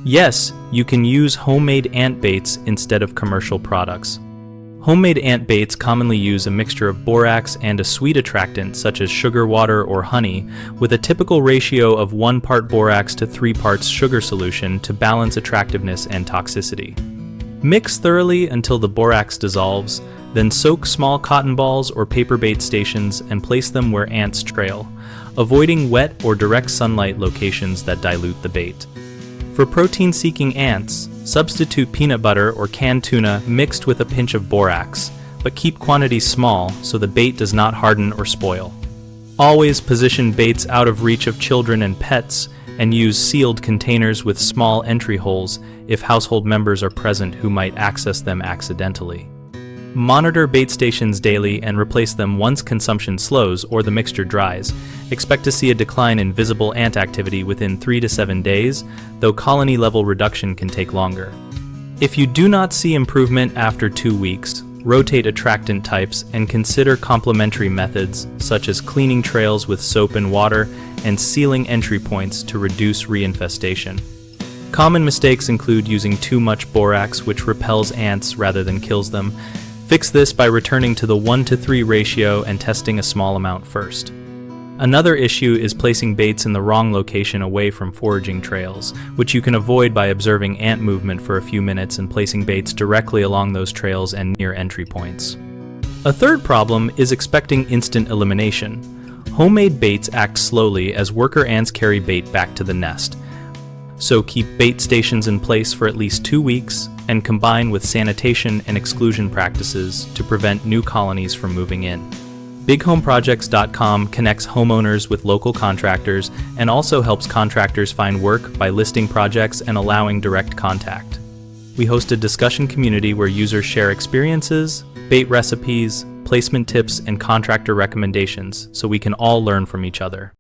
Yes, you can use homemade ant baits instead of commercial products. Homemade ant baits commonly use a mixture of borax and a sweet attractant such as sugar water or honey, with a typical ratio of 1 part borax to 3 parts sugar solution to balance attractiveness and toxicity. Mix thoroughly until the borax dissolves, then soak small cotton balls or paper bait stations and place them where ants trail, avoiding wet or direct sunlight locations that dilute the bait. For protein-seeking ants, substitute peanut butter or canned tuna mixed with a pinch of borax, but keep quantities small so the bait does not harden or spoil. Always position baits out of reach of children and pets, and use sealed containers with small entry holes if household members are present who might access them accidentally. Monitor bait stations daily and replace them once consumption slows or the mixture dries. Expect to see a decline in visible ant activity within 3 to 7 days, though colony level reduction can take longer. If you do not see improvement after 2 weeks, rotate attractant types and consider complementary methods such as cleaning trails with soap and water and sealing entry points to reduce reinfestation. Common mistakes include using too much borax, which repels ants rather than kills them. Fix this by returning to the 1:3 ratio and testing a small amount first. Another issue is placing baits in the wrong location away from foraging trails, which you can avoid by observing ant movement for a few minutes and placing baits directly along those trails and near entry points. A third problem is expecting instant elimination. Homemade baits act slowly as worker ants carry bait back to the nest. So keep bait stations in place for at least 2 weeks and combine with sanitation and exclusion practices to prevent new colonies from moving in. BigHomeProjects.com connects homeowners with local contractors and also helps contractors find work by listing projects and allowing direct contact. We host a discussion community where users share experiences, bait recipes, placement tips, and contractor recommendations so we can all learn from each other.